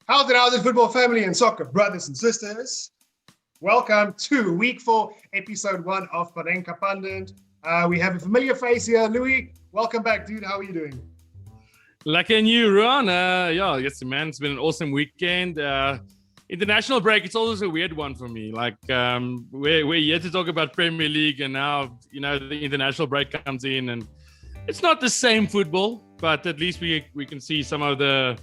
How's it, football family and soccer brothers and sisters? Welcome to week 4, episode 1 of Panenka Pundit. We have a familiar face here. Louis, welcome back, dude. How are you doing? Like and you, Ron. Yes, man. It's been an awesome weekend. International break, it's always a weird one for me. We're here to talk about Premier League, and now, the international break comes in, and it's not the same football, but at least we can see some of the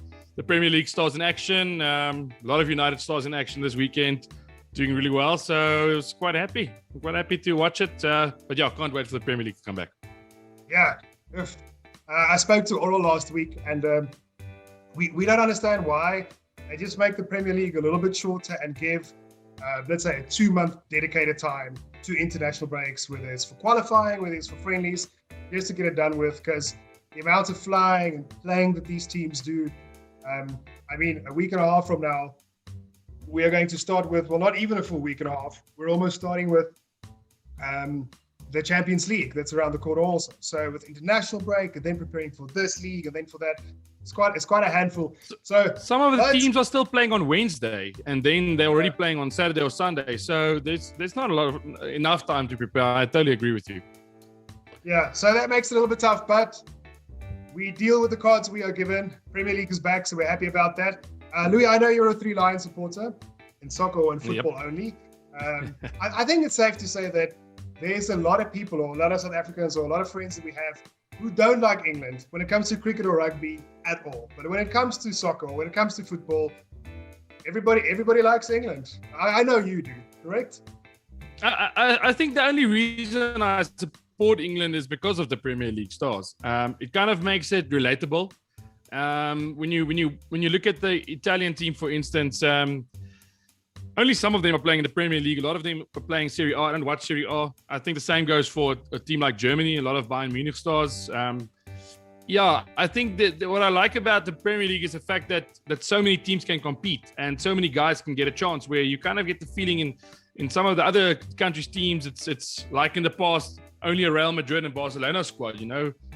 Premier League stars in action. A lot of United stars in action this weekend, doing really well. So I was quite happy. I'm quite happy to watch it. But yeah, can't wait for the Premier League to come back. Yeah. I spoke to Oral last week, and we don't understand why they just make the Premier League a little bit shorter and give, let's say, a 2-month dedicated time to international breaks, whether it's for qualifying, whether it's for friendlies, just to get it done with, because the amount of flying and playing that these teams do, a week and a half from now, we are going to start with, well, not even a full week and a half. We're almost starting with the Champions League that's around the corner also. So with international break and then preparing for this league and then for that, it's quite a handful. So some of the teams are still playing on Wednesday, and then they're already playing on Saturday or Sunday. So there's not enough time to prepare. I totally agree with you. Yeah, so that makes it a little bit tough, but we deal with the cards we are given. Premier League is back, so we're happy about that. Louis, I know you're a Three Lions supporter in soccer or in football only. I think it's safe to say that there's a lot of people, or a lot of South Africans, or a lot of friends that we have who don't like England when it comes to cricket or rugby at all. But when it comes to soccer, or when it comes to football, everybody likes England. I know you do, correct? I think the only reason I support England is because of the Premier League stars. It kind of makes it relatable. When you look at the Italian team, for instance, only some of them are playing in the Premier League. A lot of them are playing Serie A. I don't watch Serie A. I think the same goes for a team like Germany. A lot of Bayern Munich stars. I think that what I like about the Premier League is the fact that so many teams can compete and so many guys can get a chance, where you kind of get the feeling in some of the other countries' teams, it's like in the past, only a Real Madrid and Barcelona squad,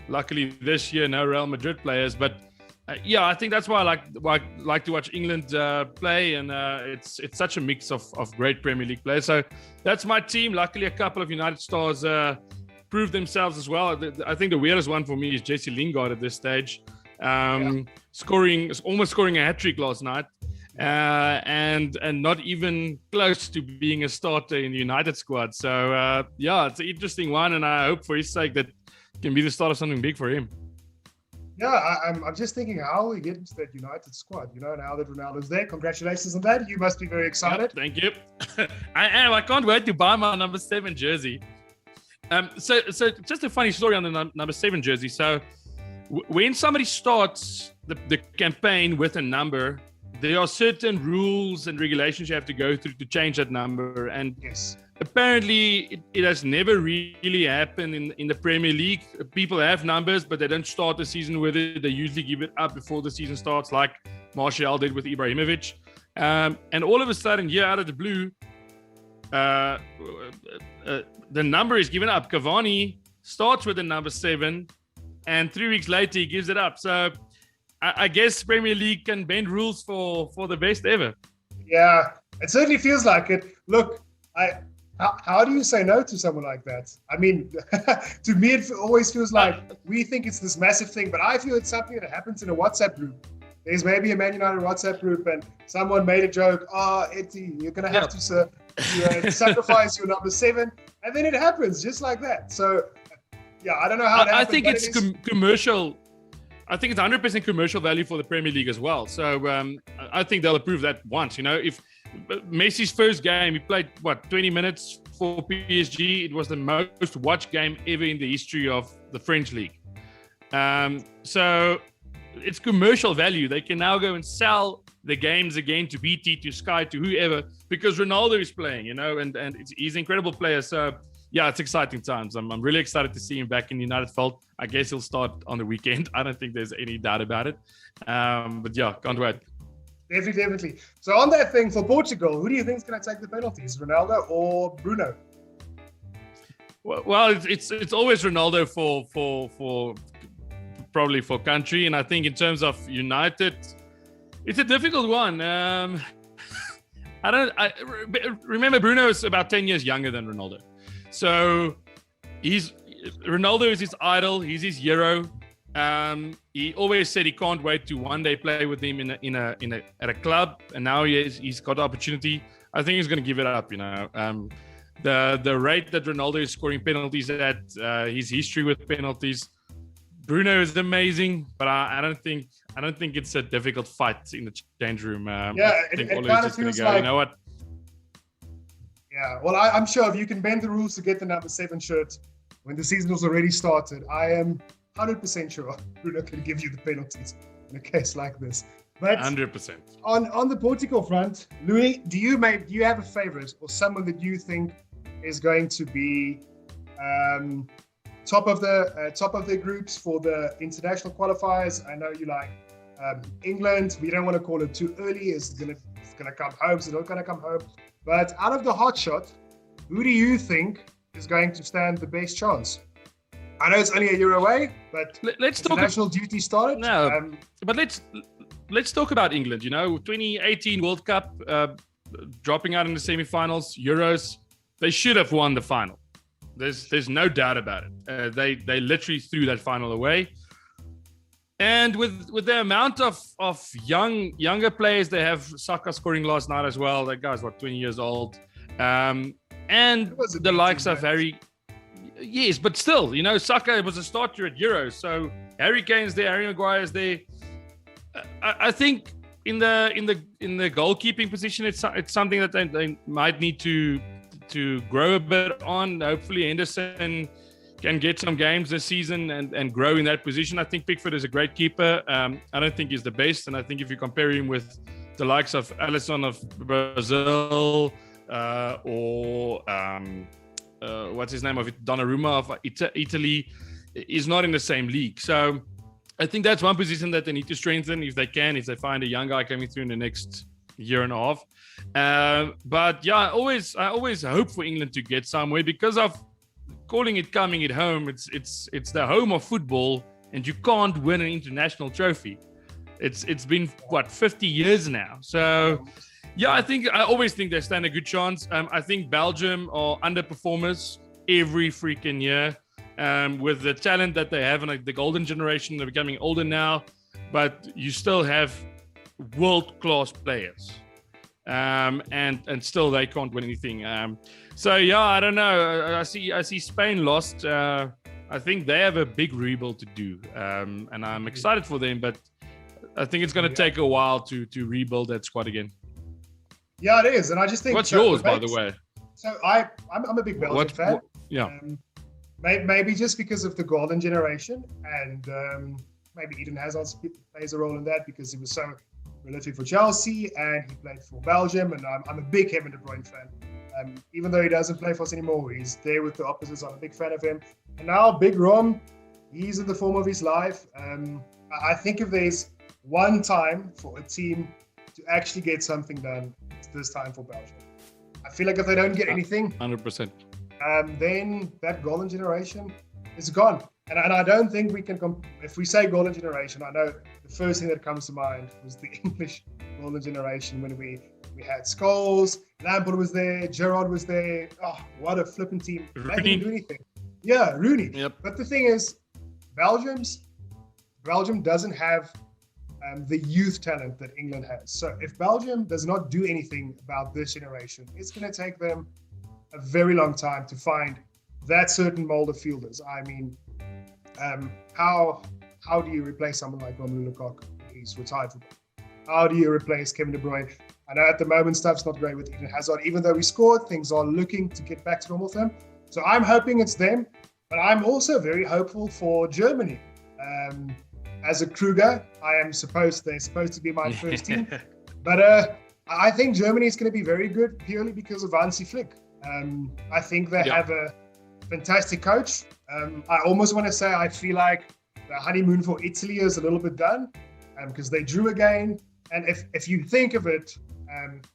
Luckily this year, no Real Madrid players. But I think that's why I like to watch England play, and it's such a mix of great Premier League players. So that's my team. Luckily, a couple of United stars proved themselves as well. I think the weirdest one for me is Jesse Lingard at this stage, almost scoring a hat-trick last night, and not even close to being a starter in the United squad. So it's an interesting one, and I hope for his sake that can be the start of something big for him. Yeah, I'm just thinking how we get into that United squad, now that Ronaldo's there. Congratulations on that. You must be very excited. Thank you. I am. I can't wait to buy my number 7 jersey. So just a funny story on the number 7 jersey. So when somebody starts the campaign with a number, there are certain rules and regulations you have to go through to change that number. And yes. Apparently, it has never really happened in the Premier League. People have numbers, but they don't start the season with it. They usually give it up before the season starts, like Martial did with Ibrahimovic. And all of a sudden, here out of the blue, the number is given up. Cavani starts with the number 7, and 3 weeks later, he gives it up. So I guess Premier League can bend rules for the best ever. Yeah, it certainly feels like it. Look, how do you say no to someone like that? I mean, to me, it always feels like we think it's this massive thing, but I feel it's something that happens in a WhatsApp group. There's maybe a Man United WhatsApp group, and someone made a joke, Eddie, you're going to have to sacrifice your number 7, and then it happens just like that. So, I don't know how that happens. I think it's commercial. I think it's 100% commercial value for the Premier League as well. So I think they'll approve that once. If Messi's first game, he played 20 minutes for PSG. It was the most watched game ever in the history of the French league. So it's commercial value. They can now go and sell the games again to BT, to Sky, to whoever, because Ronaldo is playing, and he's an incredible player. So it's exciting times. I'm really excited to see him back in the United fold. I guess he'll start on the weekend. I don't think there's any doubt about it. Can't wait. Definitely. So on that thing, for Portugal, who do you think is going to take the penalties, Ronaldo or Bruno? Well, it's always Ronaldo for probably for country, and I think in terms of United, It's a difficult one. I remember Bruno is about 10 years younger than Ronaldo. So Ronaldo is his idol. He's his hero. He always said he can't wait to one day play with him at a club, and now he's got the opportunity. I think he's going to give it up. The rate that Ronaldo is scoring penalties at, his history with penalties. Bruno is amazing, but I don't think it's a difficult fight in the change room. I think it kind of feels go, like, you know what? Yeah, well, I'm sure if you can bend the rules to get the number 7 shirt when the season was already started, I am 100% sure Bruno can give you the penalties in a case like this. But 100%. On the Portugal front, Louis, do you have a favorite or someone that you think is going to be top of the groups for the international qualifiers? I know you like England. We don't want to call it too early. It's gonna come home, so not gonna come home. But out of the hot shot, who do you think is going to stand the best chance? I know it's only a year away, but let's international duty started. No, but let's talk about England. 2018 World Cup, dropping out in the semi-finals, Euros. They should have won the final. There's no doubt about it. They literally threw that final away. And with the amount of younger players they have, Saka scoring last night as well. That guy's 20 years old, and the likes of Harry. Yes, but still, Saka was a starter at Euros, so Harry Kane's there, Harry Maguire's there. I think in the goalkeeping position, it's something that they might need to grow a bit on. Hopefully, Henderson can get some games this season and grow in that position. I think Pickford is a great keeper. I don't think he's the best, and I think if you compare him with the likes of Alisson of Brazil or what's his name of it, Donnarumma of Italy, is not in the same league. So I think that's one position that they need to strengthen if they find a young guy coming through in the next year and a half. But yeah, I always hope for England to get somewhere because of calling it coming at home. It's the home of football, and you can't win an international trophy. It's been 50 years now. So yeah, I always think they stand a good chance. I think Belgium are underperformers every freaking year. With the talent that they have, and the golden generation, they're becoming older now, but you still have world-class players, and still they can't win anything. So yeah, I don't know. I see Spain lost. I think they have a big rebuild to do, and I'm excited for them, but I think it's going to take a while to rebuild that squad again. Yeah, it is, and I just think. What's yours, by the way? So I'm a big Belgium fan. Yeah. Maybe just because of the golden generation, and maybe Eden Hazard plays a role in that because he was so prolific for Chelsea and he played for Belgium, and I'm a big Kevin De Bruyne fan. Even though he doesn't play for us anymore, he's there with the opposites. I'm a big fan of him. And now Big Rom, he's in the form of his life. I think if there's one time for a team to actually get something done, it's this time for Belgium. I feel like if they don't get anything, 100%. Then that golden generation is gone. And I don't think we can, if we say golden generation, I know the first thing that comes to mind was the English golden generation when we had Scholes, Lampard was there, Gerrard was there. Oh, what a flipping team. They didn't do anything. Yeah, Rooney. Yep. But the thing is, Belgium doesn't have the youth talent that England has. So if Belgium does not do anything about this generation, it's going to take them a very long time to find that certain mold of fielders. I mean, how do you replace someone like Romelu Lukaku? He's retired from. How do you replace Kevin De Bruyne? I know at the moment stuff's not great with Eden Hazard. Even though we scored, things are looking to get back to normal for him. So I'm hoping it's them, but I'm also very hopeful for Germany. As a Kruger, they're supposed to be my first team, but I think Germany is going to be very good purely because of Hansi Flick. I think they have a fantastic coach. I almost want to say I feel like the honeymoon for Italy is a little bit done because they drew again. And if you think of it,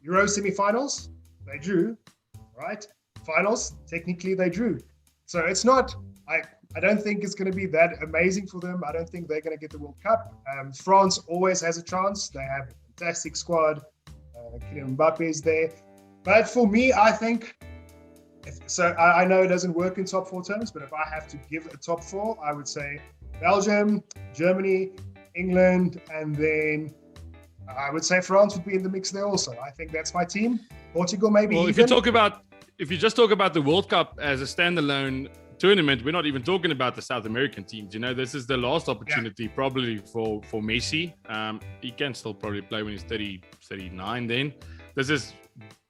Euro semi-finals, they drew, right? Finals, technically they drew. So it's not, I don't think it's going to be that amazing for them. I don't think they're going to get the World Cup. France always has a chance. They have fantastic squad. Kylian Mbappe is there. But for me, I think, I know it doesn't work in top 4 terms, but if I have to give a top 4, I would say Belgium, Germany, England, and then I would say France would be in the mix there also. I think that's my team. Portugal maybe. Well, if you just talk about the World Cup as a standalone tournament, we're not even talking about the South American teams. This is the last opportunity probably for Messi. He can still probably play when he's 30, 39 then. This is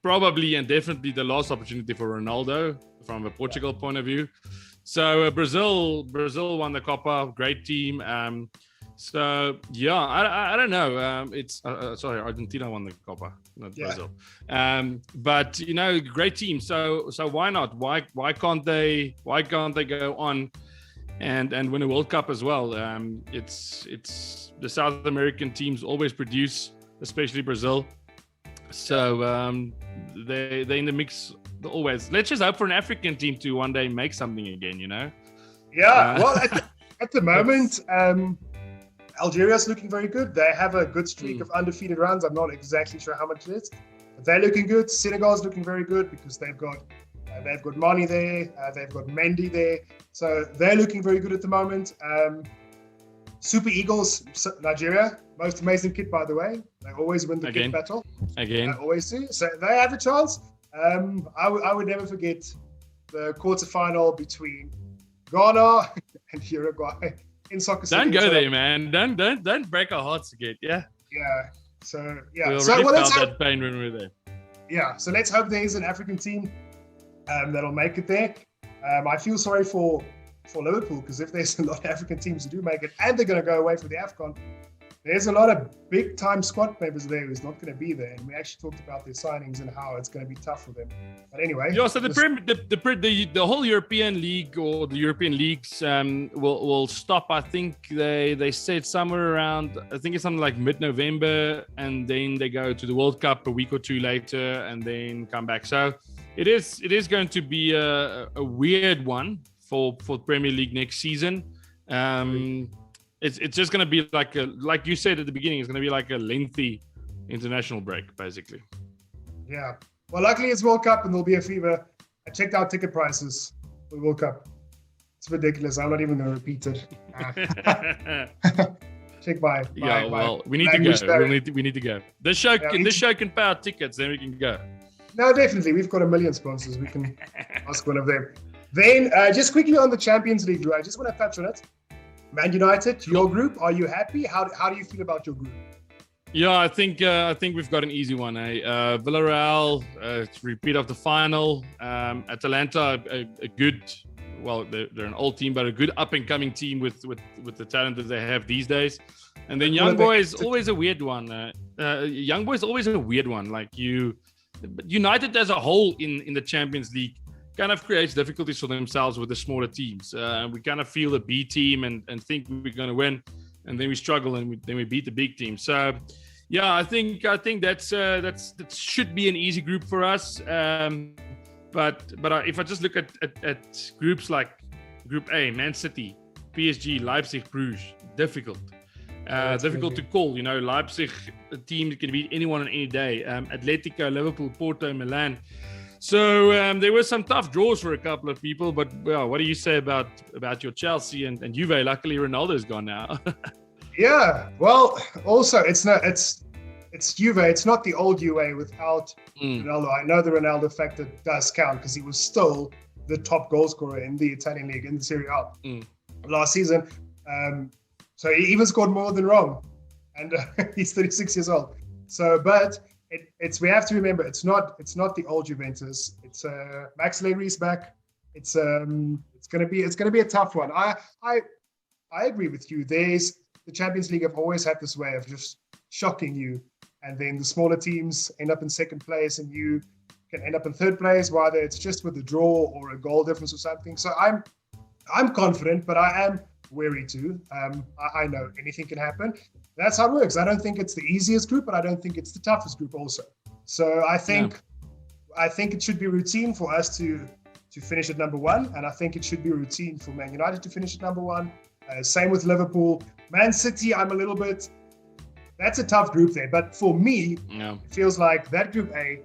probably and definitely the last opportunity for Ronaldo from a Portugal point of view. So Brazil won the Copa, great team. So yeah, I don't know. It's sorry, Argentina won the Copa, not Brazil. But great team. So why not? Why can't they go on and win a World Cup as well? It's the South American teams always produce, especially Brazil. So they're in the mix always. Let's just hope for an African team to one day make something again. Yeah. Well, at the moment. Algeria's looking very good. They have a good streak of undefeated runs. I'm not exactly sure how much it is, but they're looking good. Senegal's looking very good because they've got Mani there, they've got Mendy there, so they're looking very good at the moment. Super Eagles, Nigeria, most amazing kit by the way. They always win the kit battle. They always do. So they have a chance. I would never forget the quarterfinal between Ghana and Uruguay. In soccer don't go there, man. Don't break our hearts again. Yeah. So we already felt that pain when we were there. Yeah. So let's hope there is an African team that'll make it there. I feel sorry for Liverpool because if there's a lot of African teams who do make it and they're going to go away for the AFCON, there's a lot of big time squad members there who's not going to be there. And we actually talked about their signings and how it's going to be tough for them. But anyway. Yeah, so the whole European League or the European leagues will stop. I think they said somewhere around, I think it's something like mid-November, and then they go to the World Cup a week or two later and then come back. So it is going to be a weird one for Premier League next season. It's just going to be like you said at the beginning, it's going to be like a lengthy international break, basically. Yeah. Well, luckily it's World Cup and there'll be a fever. I checked out ticket prices for the World Cup. It's ridiculous. I'm not even going to repeat it. Check by. We need to go. We need to go. This show can pay our tickets, then we can go. No, definitely. We've got a million sponsors. We can ask one of them. Then, just quickly on the Champions League, I just want to touch on it. Man United, your group, are you happy? How do you feel about your group? Yeah, I think we've got an easy one. Villarreal, repeat of the final. Atalanta, a good, well, they're an old team, but a good up and coming team with the talent that they have these days. And then Young Boys, always a weird one. Young Boys, always a weird one. Like United as a whole in the Champions League kind of creates difficulties for themselves with the smaller teams. We kind of feel the B team and think we're going to win, and then we struggle and then we beat the big team. So, yeah, I think that should be an easy group for us. But if I just look at groups like Group A, Man City, PSG, Leipzig, Bruges, difficult to call. Leipzig, a team that can beat anyone on any day. Atletico, Liverpool, Porto, Milan. So there were some tough draws for a couple of people, but well, what do you say about your Chelsea and Juve? Luckily, Ronaldo's gone now. Yeah, well, also it's Juve. It's not the old Juve without Ronaldo. I know the Ronaldo factor does count because he was still the top goal scorer in the Italian league in the Serie A last season. So he even scored more than Rome, and he's 36 years old. So, but. We have to remember it's not the old Juventus. It's Max Allegri's back. It's gonna be a tough one. I agree with you. The Champions League have always had this way of just shocking you, and then the smaller teams end up in second place, and you can end up in third place, whether it's just with a draw or a goal difference or something. So I'm confident, but I am wary too. I know anything can happen. That's how it works. I don't think it's the easiest group, but I don't think it's the toughest group also. So I think it should be routine for us to finish at number one, and I think it should be routine for Man United to finish at number one. Same with Liverpool. Man City, I'm a little bit that's a tough group there. But for me, Yeah. it feels like that Group A,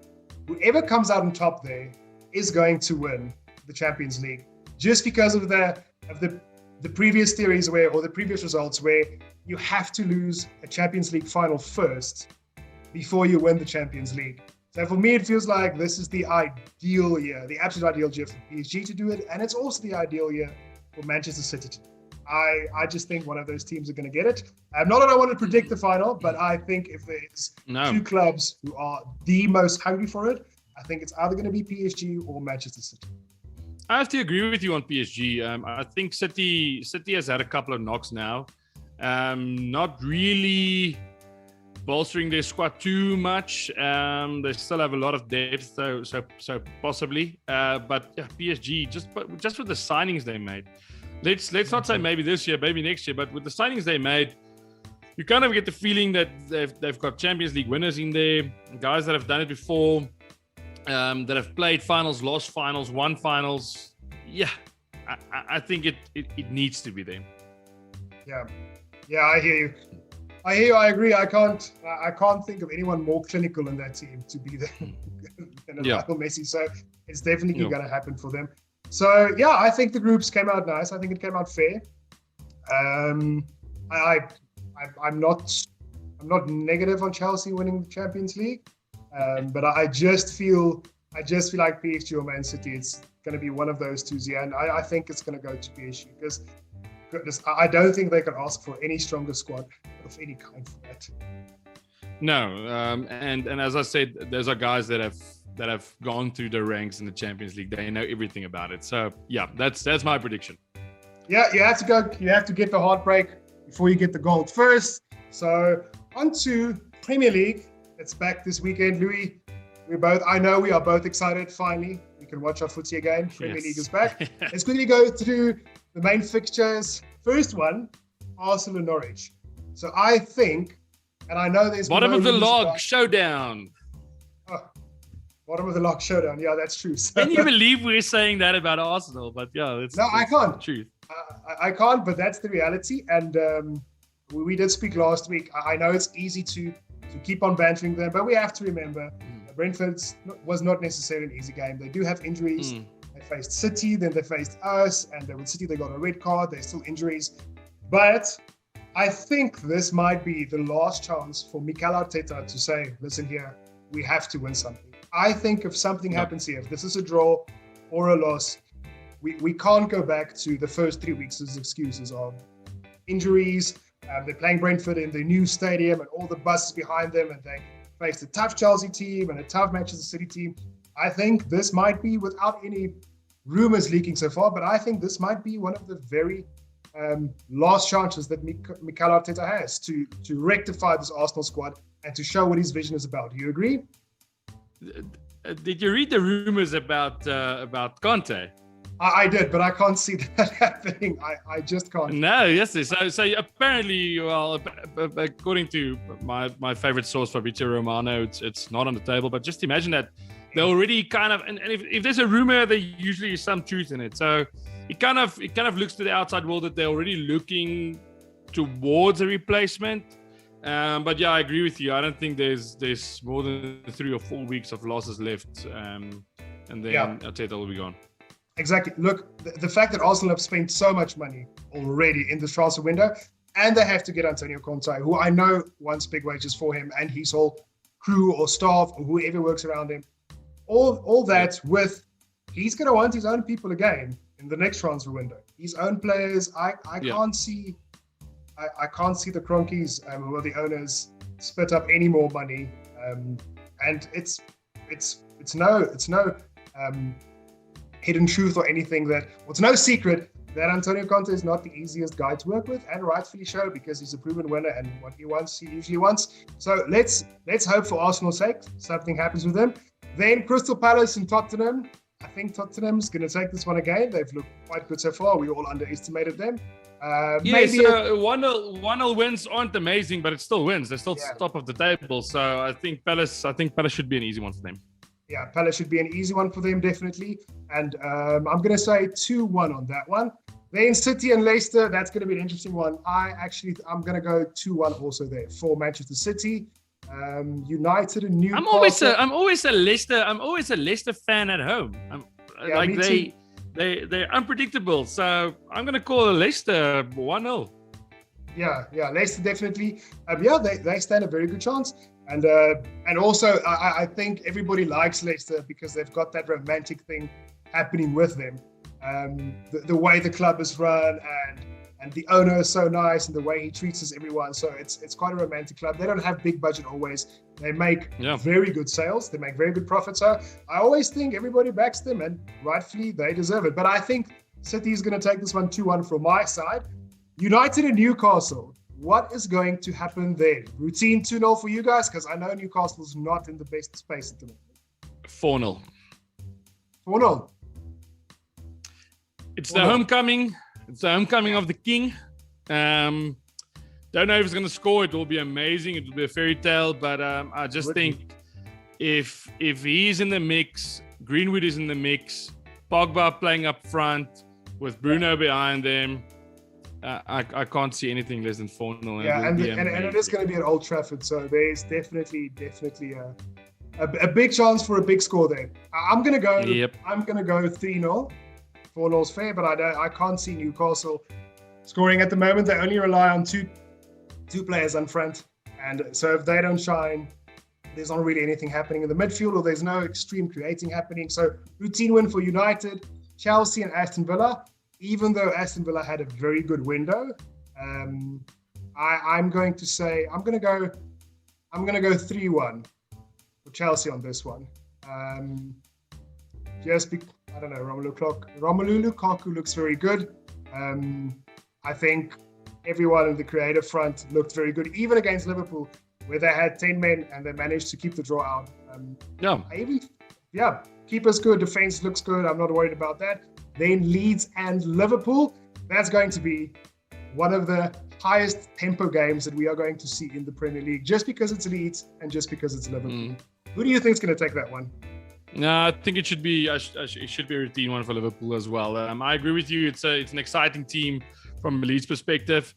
whoever comes out on top there is going to win the Champions League, just because of the previous theories or the previous results where you have to lose a Champions League final first before you win the Champions League. So for me, it feels like this is the ideal year, the absolute ideal year for PSG to do it. And it's also the ideal year for Manchester City to do it. I just think one of those teams are going to get it. Not that I want to predict the final, but I think if there's two clubs who are the most hungry for it, I think it's either going to be PSG or Manchester City. I have to agree with you on PSG. I think City has had a couple of knocks now. Not really bolstering their squad too much. They still have a lot of depth, so possibly. But yeah, PSG just with the signings they made. Let's not say maybe this year, maybe next year, but with the signings they made, you kind of get the feeling that they've got Champions League winners in there, guys that have done it before, that have played finals, lost finals, won finals. Yeah, I think it needs to be there. Yeah, I hear you. I agree. I can't think of anyone more clinical in that team to be there than Lionel Messi. So it's definitely going to happen for them. So yeah, I think the groups came out nice. I think it came out fair. I'm not negative on Chelsea winning the Champions League, but I just feel like PSG or Man City. It's going to be one of those two. Yeah, and I think it's going to go to PSG because I don't think they can ask for any stronger squad of any kind for that. No, and as I said, those are guys that have gone through the ranks in the Champions League. They know everything about it. So yeah, that's my prediction. Yeah, you have to go. You have to get the heartbreak before you get the gold first. So on to Premier League. It's back this weekend, Louis. I know we are both excited. Finally, we can watch our footy again. Premier League is back. Let's quickly go through the main fixtures. First one, Arsenal and Norwich. So I think, and I know there's bottom of the log showdown. Bottom of the log showdown. Yeah, that's true. So, can you believe we're saying that about Arsenal? But yeah, I can't. The truth. I can't, but that's the reality. And we did speak last week. I know it's easy to keep on bantering them, but we have to remember Brentford was not necessarily an easy game. They do have injuries. They faced City, then they faced us, and with City they got a red card. There's still injuries. But I think this might be the last chance for Mikel Arteta to say, listen here, we have to win something. I think if something happens here, if this is a draw or a loss, we can't go back to the first 3 weeks as excuses of injuries. They're playing Brentford in the new stadium and all the buses behind them, and they faced a tough Chelsea team and a tough Manchester City team. I think this might be, without any rumors leaking so far, but I think this might be one of the very last chances that Mikel Arteta has to rectify this Arsenal squad and to show what his vision is about. Do you agree? Did you read the rumors about Conte? I did, but I can't see that happening. I just can't. No, yes. So apparently, well, according to my favorite source, Fabrizio Romano, it's not on the table. But just imagine that they already kind of, and if there's a rumor, there usually is some truth in it. So it kind of looks to the outside world that they're already looking towards a replacement. But yeah, I agree with you. I don't think there's more than 3 or 4 weeks of losses left, and then Arteta will be gone. Exactly. Look, the fact that Arsenal have spent so much money already in this transfer window, and they have to get Antonio Conte, who I know wants big wages for him, and his whole crew or staff or whoever works around him. All that with, he's going to want his own people again in the next transfer window. His own players. I can't see the Cronkies who are the owners split up any more money, and it's no hidden truth or anything it's no secret that Antonio Conte is not the easiest guy to work with, and rightfully so, because he's a proven winner, and what he wants, he usually wants. So let's hope for Arsenal's sake something happens with him. Then Crystal Palace and Tottenham. I think Tottenham's going to take this one again. They've looked quite good so far. We all underestimated them. Yes, 1-0 wins aren't amazing, but it still wins. They're still top of the table. So I think Palace should be an easy one for them. Yeah, Palace should be an easy one for them, definitely. And I'm going to say 2-1 on that one. Then City and Leicester, that's going to be an interesting one. I'm going to go 2-1 also there for Manchester City. United and Newcastle. I'm always a Leicester fan at home. They're unpredictable, so I'm going to call Leicester 1-0. Yeah, Leicester definitely. They stand a very good chance. And also, I think everybody likes Leicester because they've got that romantic thing happening with them. The way the club is run and the owner is so nice and the way he treats everyone. So it's quite a romantic club. They don't have big budget always. They make very good sales. They make very good profits. So I always think everybody backs them, and rightfully they deserve it. But I think City is going to take this one 2-1 from my side. United and Newcastle. What is going to happen there? Routine 2-0 for you guys, because I know Newcastle's not in the best space at the moment. 4-0. 4-0. It's the homecoming. It's the homecoming of the king. Don't know if he's going to score. It will be amazing. It will be a fairy tale. But I just think if he's in the mix, Greenwood is in the mix, Pogba playing up front with Bruno behind them, I can't see anything less than 4-0. Yeah, and it is going to be at Old Trafford, so there's definitely a big chance for a big score there. I'm going to go 3-0. 4-0 is fair, but I can't see Newcastle scoring at the moment. They only rely on two players on front, and so if they don't shine, there's not really anything happening in the midfield, or there's no extreme creating happening. So routine win for United. Chelsea and Aston Villa. Even though Aston Villa had a very good window, I'm going to go 3-1 for Chelsea on this one. I don't know, Romelu Lukaku looks very good. I think everyone in the creative front looked very good, even against Liverpool, where they had 10 men and they managed to keep the draw out. Keeper's good, defense looks good. I'm not worried about that. Then Leeds and Liverpool. That's going to be one of the highest tempo games that we are going to see in the Premier League, just because it's Leeds and just because it's Liverpool. Who do you think is going to take that one? No, I think it should be a routine one for Liverpool as well. I agree with you. It's an exciting team from a Leeds perspective.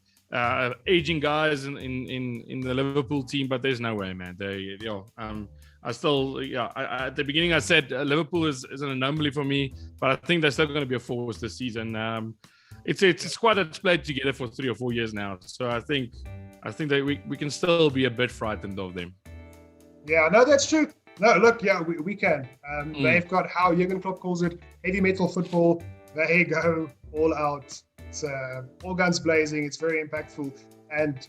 Aging guys in the Liverpool team, but there's no way, man. At the beginning I said Liverpool is an anomaly for me, but I think they're still going to be a force this season. It's a squad that's played together for 3 or 4 years now, so I think that we can still be a bit frightened of them. Yeah, no, that's true. No, look, we can. They've got, how Jurgen Klopp calls it, heavy metal football. They go all out. It's all guns blazing. It's very impactful. And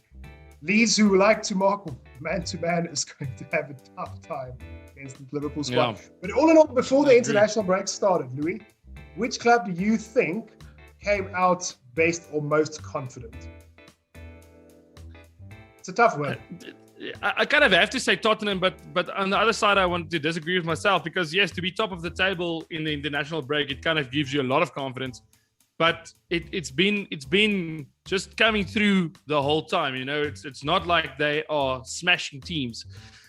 Leeds, who like to mark man-to-man, is going to have a tough time against the Liverpool squad. Yeah. But all in all, before the international break started, Louis, which club do you think came out best or most confident? It's a tough one. I kind of have to say Tottenham, but on the other side, I want to disagree with myself, because yes, to be top of the table in the international break, it kind of gives you a lot of confidence. But it's been just coming through the whole time. You know, it's not like they are smashing teams.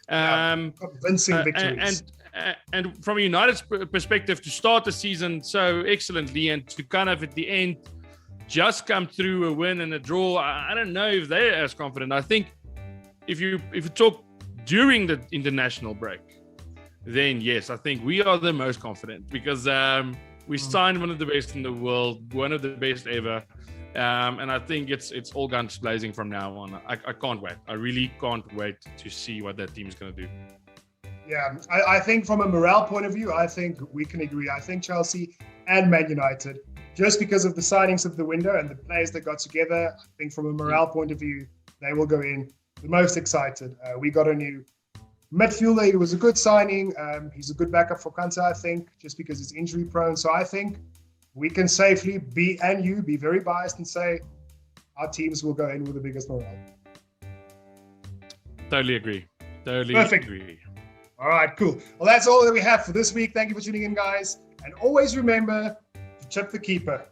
Convincing victories. And from a United's perspective, to start the season so excellently and to kind of at the end just come through a win and a draw, I don't know if they're as confident. I think if you talk during the international break, then yes, I think we are the most confident, because we signed one of the best in the world, one of the best ever. And I think it's all guns blazing from now on. I can't wait. I really can't wait to see what that team is going to do. Yeah, I think from a morale point of view, I think we can agree. I think Chelsea and Man United, just because of the signings of the window and the players that got together, I think from a morale point of view, they will go in the most excited. We got a new midfielder. He was a good signing. He's a good backup for Kante, I think, just because he's injury prone. So I think we can safely be very biased and say our teams will go in with the biggest morale. Totally agree. Perfect. All right, cool. Well, that's all that we have for this week. Thank you for tuning in, guys. And always remember to chip the keeper.